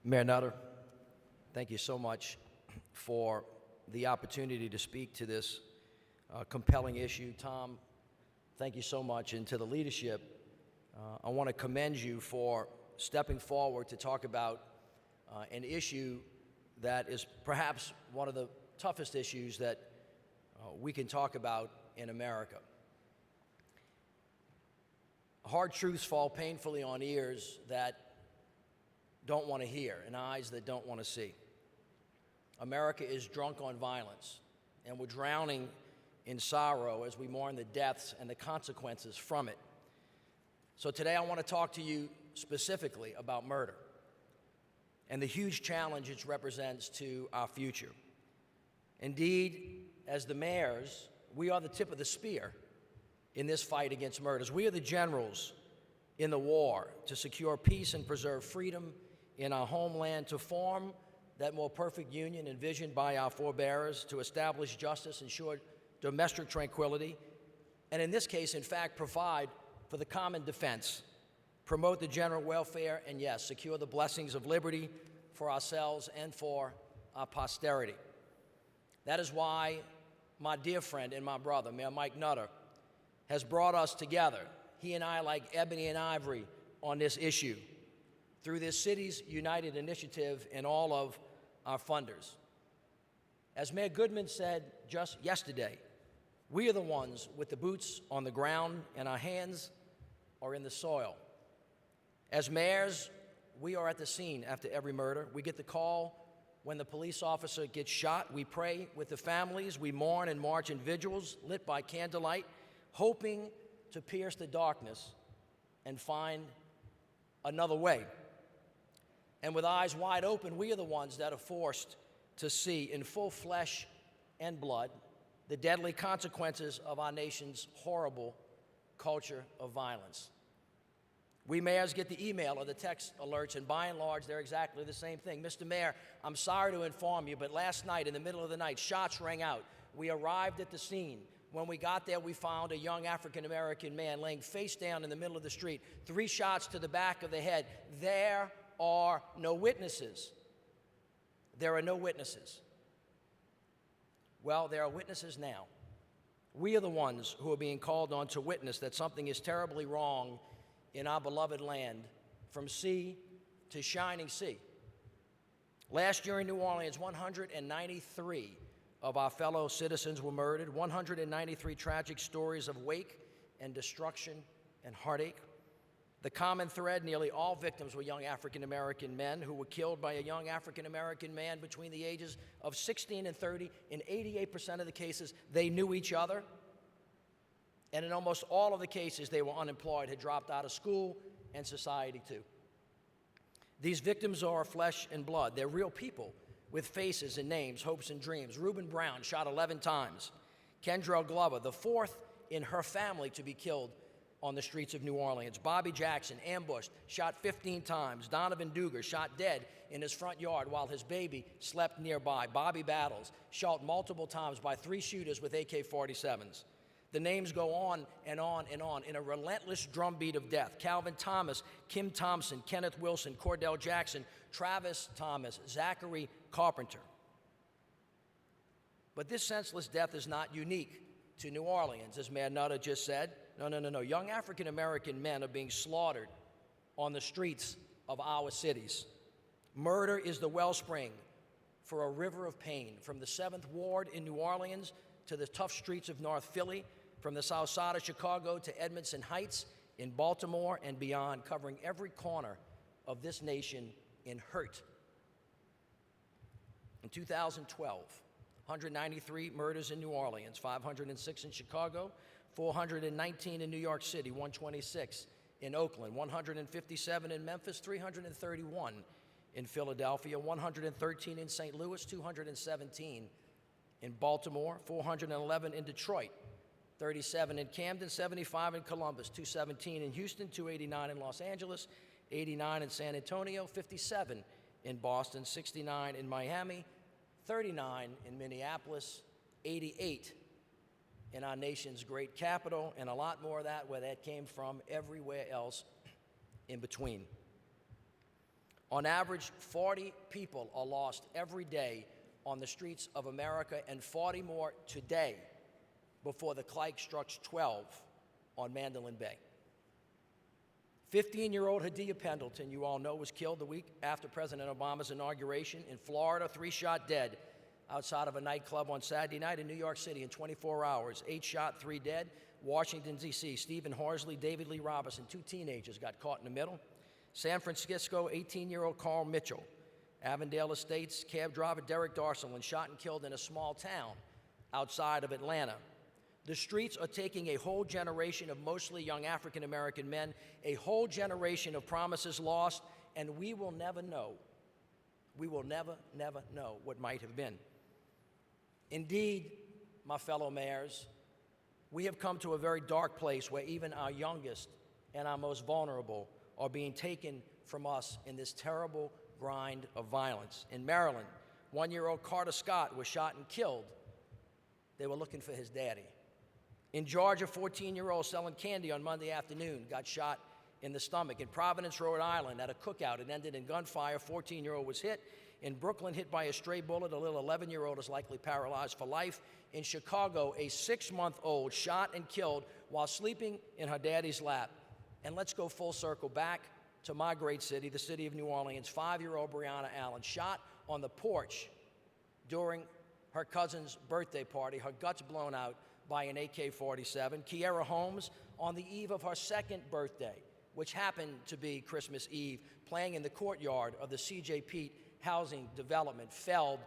Mayor Nutter, thank you so much for the opportunity to speak to this compelling issue. Tom, thank you so much. And to the leadership, I want to commend you for stepping forward to talk about an issue that is perhaps one of the toughest issues that we can talk about in America. Hard truths fall painfully on ears that don't want to hear and eyes that don't want to see. America is drunk on violence, and we're drowning in sorrow as we mourn the deaths and the consequences from it. So today I want to talk to you specifically about murder and the huge challenge it represents to our future. Indeed, as the mayors, we are the tip of the spear in this fight against murders. We are the generals in the war to secure peace and preserve freedom in our homeland, to form that more perfect union envisioned by our forebears, to establish justice, ensure domestic tranquility, and in this case, in fact, provide for the common defense, promote the general welfare, and yes, secure the blessings of liberty for ourselves and for our posterity. That is why my dear friend and my brother, Mayor Mike Nutter, has brought us together, he and I like ebony and ivory, on this issue through this city's United Initiative and all of our funders. As Mayor Goodman said just yesterday, we are the ones with the boots on the ground and our hands are in the soil. As mayors, we are at the scene after every murder. We get the call when the police officer gets shot. We pray with the families. We mourn and march in vigils lit by candlelight, hoping to pierce the darkness and find another way. And with eyes wide open, we are the ones that are forced to see in full flesh and blood the deadly consequences of our nation's horrible culture of violence. We mayors get the email or the text alerts, and by and large, they're exactly the same thing. Mr. Mayor, I'm sorry to inform you, but last night, in the middle of the night, shots rang out. We arrived at the scene. When we got there, we found a young African-American man laying face down in the middle of the street, 3 shots to the back of the head. There are no witnesses. There are no witnesses. Well, there are witnesses now. We are the ones who are being called on to witness that something is terribly wrong in our beloved land, from sea to shining sea. Last year in New Orleans, 193 of our fellow citizens were murdered, 193 tragic stories of wake and destruction and heartache. The common thread, nearly all victims were young African-American men who were killed by a young African-American man between the ages of 16 and 30. In 88% of the cases, they knew each other. And in almost all of the cases, they were unemployed, had dropped out of school and society too. These victims are flesh and blood. They're real people with faces and names, hopes and dreams. Reuben Brown, shot 11 times. Kendrell Glover, the 4th in her family to be killed on the streets of New Orleans. Bobby Jackson, ambushed, shot 15 times. Donovan Duger, shot dead in his front yard while his baby slept nearby. Bobby Battles, shot multiple times by 3 shooters with AK-47s. The names go on and on and on in a relentless drumbeat of death. Calvin Thomas, Kim Thompson, Kenneth Wilson, Cordell Jackson, Travis Thomas, Zachary Carpenter. But this senseless death is not unique to New Orleans, as Mayor Nutter just said. No. Young African-American men are being slaughtered on the streets of our cities. Murder is the wellspring for a river of pain, from the 7th Ward in New Orleans to the tough streets of North Philly, from the South Side of Chicago to Edmondson Heights in Baltimore and beyond, covering every corner of this nation in hurt. In 2012, 193 murders in New Orleans, 506 in Chicago, 419 in New York City, 126 in Oakland, 157 in Memphis, 331 in Philadelphia, 113 in St. Louis, 217 in Baltimore, 411 in Detroit, 37 in Camden, 75 in Columbus, 217 in Houston, 289 in Los Angeles, 89 in San Antonio, 57 in Boston, 69 in Miami, 39 in Minneapolis, 88 in our nation's great capital, and a lot more of that where that came from everywhere else in between. On average, 40 people are lost every day on the streets of America, and 40 more today before the Clyde struck 12 on Mandolin Bay. 15-year-old Hadia Pendleton, you all know, was killed the week after President Obama's inauguration in Florida, 3 shot dead outside of a nightclub on Saturday night in New York City in 24 hours. 8 shot, 3 dead. Washington, D.C., Stephen Horsley, David Lee Robinson, 2 teenagers got caught in the middle. San Francisco, 18-year-old Carl Mitchell. Avondale Estates, cab driver Derek Darcelin, shot and killed in a small town outside of Atlanta. The streets are taking a whole generation of mostly young African-American men, a whole generation of promises lost, and we will never know. We will never, never know what might have been. Indeed, my fellow mayors, we have come to a very dark place where even our youngest and our most vulnerable are being taken from us in this terrible grind of violence. In Maryland, 1-year-old Carter Scott was shot and killed. They were looking for his daddy. In Georgia, 14-year-old selling candy on Monday afternoon got shot in the stomach. In Providence, Rhode Island, at a cookout, it ended in gunfire. 14-year-old was hit. In Brooklyn, hit by a stray bullet, a little 11-year-old is likely paralyzed for life. In Chicago, a 6-month-old shot and killed while sleeping in her daddy's lap. And let's go full circle back to my great city, the city of New Orleans. 5-year-old Breonna Allen shot on the porch during her cousin's birthday party, her guts blown out by an AK-47. Kiera Holmes, on the eve of her 2nd birthday, which happened to be Christmas Eve, playing in the courtyard of the C.J. Pete housing development, felled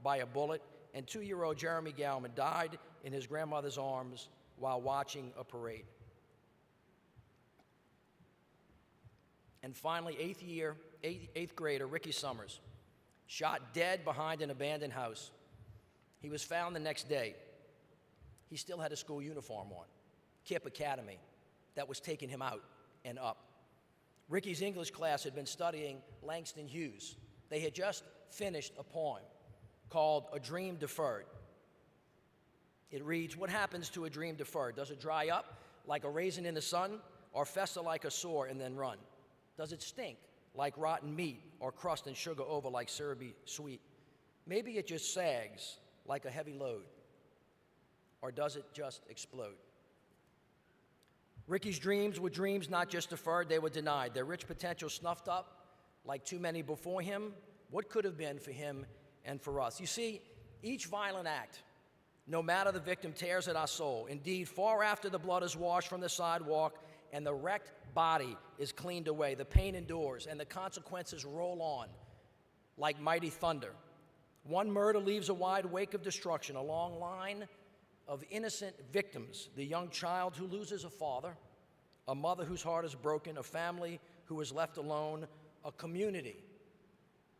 by a bullet. And 2-year-old Jeremy Gallman died in his grandmother's arms while watching a parade. And finally, 8th grader Ricky Summers, shot dead behind an abandoned house. He was found the next day. He still had a school uniform on, Kip Academy, that was taking him out and up. Ricky's English class had been studying Langston Hughes. They had just finished a poem called A Dream Deferred. It reads, what happens to a dream deferred? Does it dry up like a raisin in the sun, or fester like a sore and then run? Does it stink like rotten meat, or crust and sugar over like syrupy sweet? Maybe it just sags like a heavy load, or does it just explode? Ricky's dreams were dreams not just deferred, they were denied. Their rich potential snuffed up like too many before him. What could have been for him and for us? You see, each violent act, no matter the victim, tears at our soul. Indeed, far after the blood is washed from the sidewalk and the wrecked body is cleaned away, the pain endures and the consequences roll on like mighty thunder. One murder leaves a wide wake of destruction, a long line of innocent victims, the young child who loses a father, a mother whose heart is broken, a family who is left alone, a community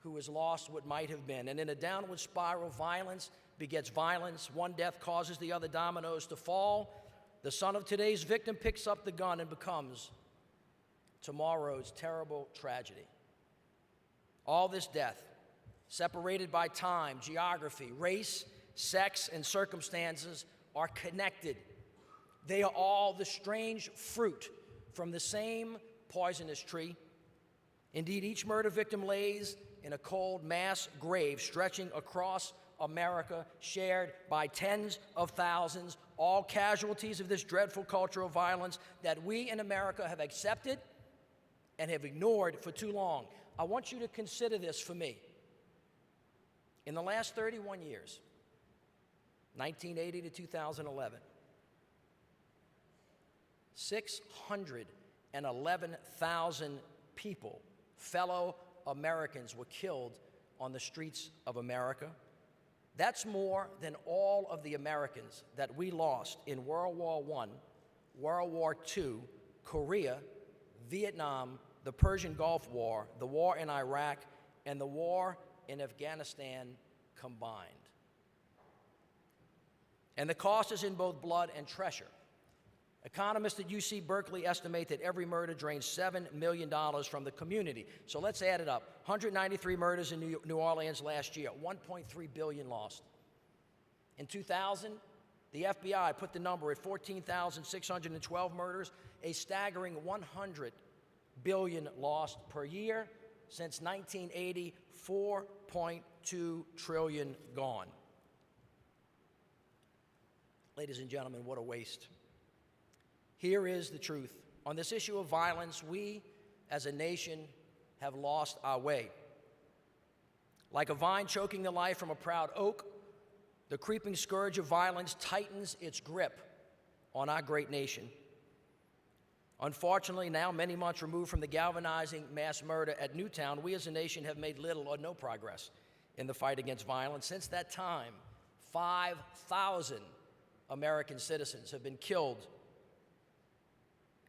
who has lost what might have been. And in a downward spiral, violence begets violence. One death causes the other dominoes to fall. The son of today's victim picks up the gun and becomes tomorrow's terrible tragedy. All this death, separated by time, geography, race, sex, and circumstances, are connected. They are all the strange fruit from the same poisonous tree. Indeed, each murder victim lays in a cold mass grave stretching across America, shared by tens of thousands, all casualties of this dreadful culture of violence that we in America have accepted and have ignored for too long. I want you to consider this for me. In the last 31 years, 1980 to 2011, 611,000 people, fellow Americans, were killed on the streets of America. That's more than all of the Americans that we lost in World War I, World War II, Korea, Vietnam, the Persian Gulf War, the war in Iraq, and the war in Afghanistan combined. And the cost is in both blood and treasure. Economists at UC Berkeley estimate that every murder drains $7 million from the community. So let's add it up. 193 murders in New Orleans last year, $1.3 billion lost. In 2000, the FBI put the number at 14,612 murders, a staggering $100 billion lost per year. Since 1980, 4.2 trillion gone. Ladies and gentlemen, what a waste. Here is the truth. On this issue of violence, we as a nation have lost our way. Like a vine choking the life from a proud oak, the creeping scourge of violence tightens its grip on our great nation. Unfortunately, now, many months removed from the galvanizing mass murder at Newtown, we as a nation have made little or no progress in the fight against violence. Since that time, 5,000 American citizens have been killed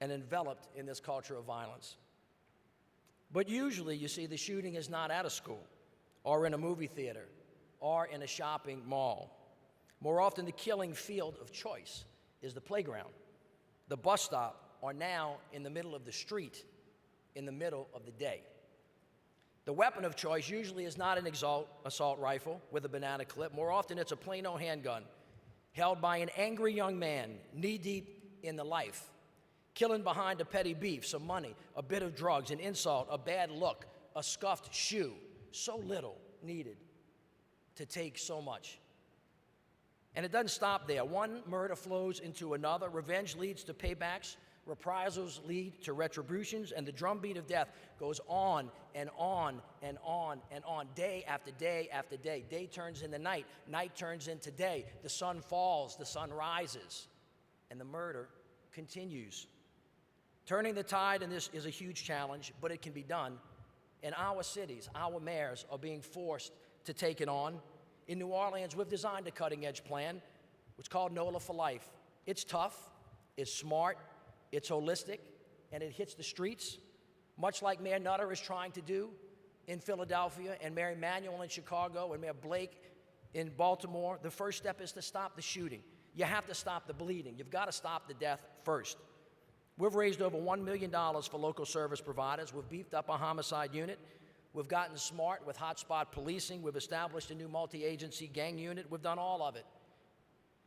and enveloped in this culture of violence. But usually, you see, the shooting is not at a school or in a movie theater or in a shopping mall. More often, the killing field of choice is the playground, the bus stop, or now in the middle of the street, in the middle of the day. The weapon of choice usually is not an assault rifle with a banana clip. More often, it's a plain old handgun held by an angry young man knee-deep in the life, killing behind a petty beef, some money, a bit of drugs, an insult, a bad look, a scuffed shoe. So little needed to take so much. And it doesn't stop there. One murder flows into another. Revenge leads to paybacks. Reprisals lead to retributions, and the drumbeat of death goes on and on and on and on, day after day after day. Day turns into night, night turns into day. The sun falls, the sun rises, and the murder continues. Turning the tide in this is a huge challenge, but it can be done. In our cities, our mayors are being forced to take it on. In New Orleans, we've designed a cutting-edge plan. It's called NOLA for Life. It's tough, it's smart, it's holistic, and it hits the streets, much like Mayor Nutter is trying to do in Philadelphia, and Mayor Emanuel in Chicago, and Mayor Blake in Baltimore. The first step is to stop the shooting. You have to stop the bleeding. You've got to stop the death first. We've raised over $1 million for local service providers. We've beefed up our homicide unit. We've gotten smart with hotspot policing. We've established a new multi-agency gang unit. We've done all of it.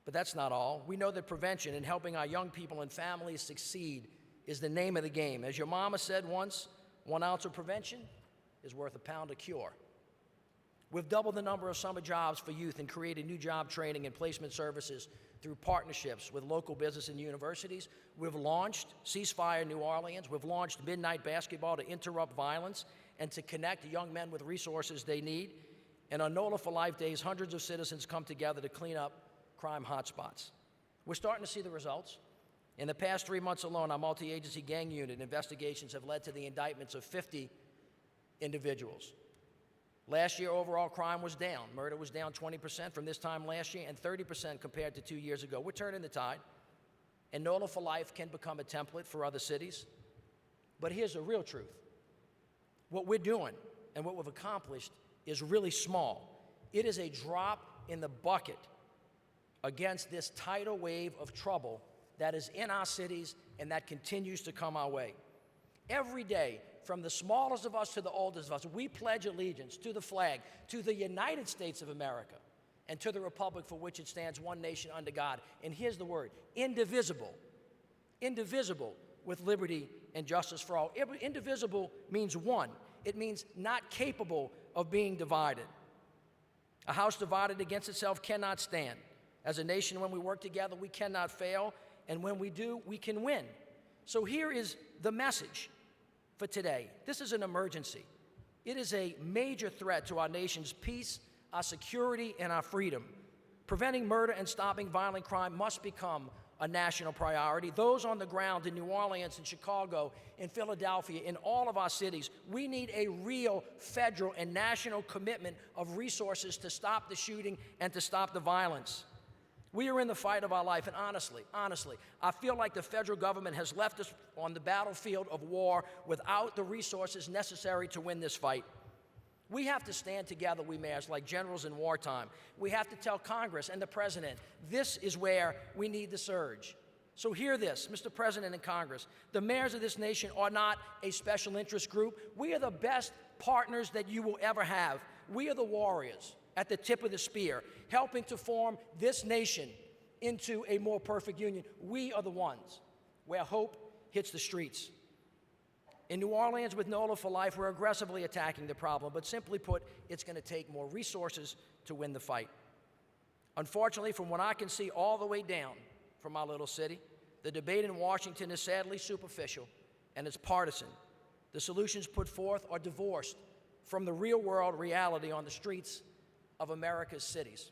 But that's not all. We know that prevention and helping our young people and families succeed is the name of the game. As your mama said once, 1 ounce of prevention is worth a pound of cure. We've doubled the number of summer jobs for youth and created new job training and placement services through partnerships with local business and universities. We've launched Ceasefire New Orleans. We've launched Midnight Basketball to interrupt violence and to connect young men with resources they need. And on NOLA for Life days, hundreds of citizens come together to clean up crime hotspots. We're starting to see the results. In the past 3 months alone, our multi-agency gang unit investigations have led to the indictments of 50 individuals. Last year, overall crime was down. Murder was down 20% from this time last year and 30% compared to 2 years ago. We're turning the tide, and NOLA for Life can become a template for other cities. But here's the real truth. What we're doing and what we've accomplished is really small. It is a drop in the bucket against this tidal wave of trouble that is in our cities and that continues to come our way. Every day, from the smallest of us to the oldest of us, we pledge allegiance to the flag, to the United States of America, and to the republic for which it stands, one nation under God. And here's the word, indivisible. Indivisible with liberty and justice for all. Indivisible means one. It means not capable of being divided. A house divided against itself cannot stand. As a nation, when we work together, we cannot fail, and when we do, we can win. So here is the message for today. This is an emergency. It is a major threat to our nation's peace, our security, and our freedom. Preventing murder and stopping violent crime must become a national priority. Those on the ground in New Orleans, in Chicago, in Philadelphia, in all of our cities, we need a real federal and national commitment of resources to stop the shooting and to stop the violence. We are in the fight of our life, and honestly, I feel like the federal government has left us on the battlefield of war without the resources necessary to win this fight. We have to stand together, we mayors, like generals in wartime. We have to tell Congress and the President, this is where we need the surge. So hear this, Mr. President and Congress. The mayors of this nation are not a special interest group. We are the best partners that you will ever have. We are the warriors at the tip of the spear, helping to form this nation into a more perfect union. We are the ones where hope hits the streets. In New Orleans with NOLA for Life, we're aggressively attacking the problem, but simply put, it's going to take more resources to win the fight. Unfortunately, from what I can see all the way down from our little city, the debate in Washington is sadly superficial and it's partisan. The solutions put forth are divorced from the real-world reality on the streets of America's cities.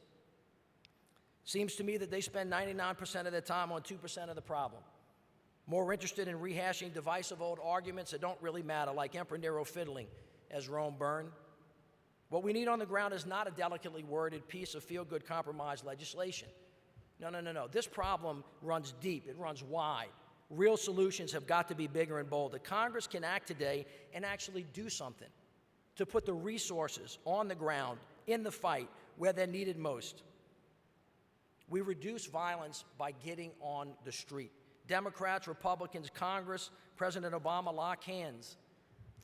Seems to me that they spend 99% of their time on 2% of the problem, more interested in rehashing divisive old arguments that don't really matter, like Emperor Nero fiddling as Rome burned. What we need on the ground is not a delicately worded piece of feel-good compromise legislation. No. This problem runs deep. It runs wide. Real solutions have got to be bigger and bolder. Congress can act today and actually do something to put the resources on the ground in the fight where they're needed most. We reduce violence by getting on the street. Democrats, Republicans, Congress, President Obama lock hands,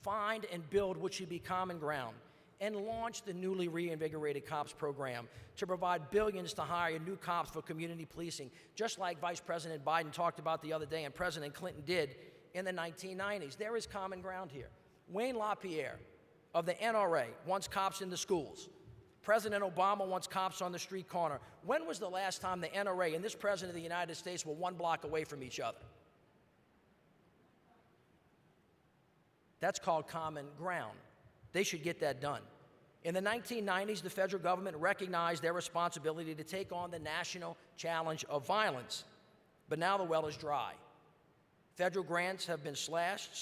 find and build what should be common ground, and launch the newly reinvigorated COPS program to provide billions to hire new cops for community policing, just like Vice President Biden talked about the other day and President Clinton did in the 1990s. There is common ground here. Wayne LaPierre of the NRA wants cops in the schools. President Obama wants cops on the street corner. When was the last time the NRA and this President of the United States were one block away from each other? That's called common ground. They should get that done. In the 1990s, the federal government recognized their responsibility to take on the national challenge of violence. But now the well is dry. Federal grants have been slashed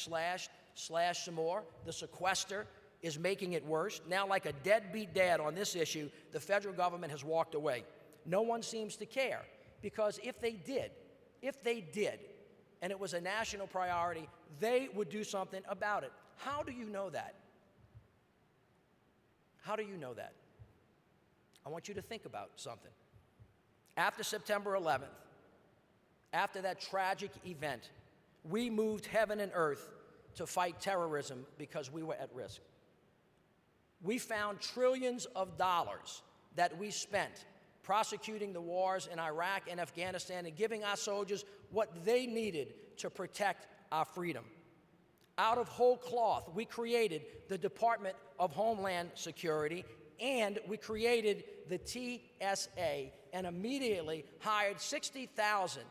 some more. The sequester is making it worse. Now, like a deadbeat dad on this issue, the federal government has walked away. No one seems to care, because if they did, and it was a national priority, they would do something about it. How do you know that? How do you know that? I want you to think about something. After September 11th, after that tragic event, we moved heaven and earth to fight terrorism because we were at risk. We found trillions of dollars that we spent prosecuting the wars in Iraq and Afghanistan and giving our soldiers what they needed to protect our freedom. Out of whole cloth, we created the Department of Homeland Security, and we created the TSA and immediately hired 60,000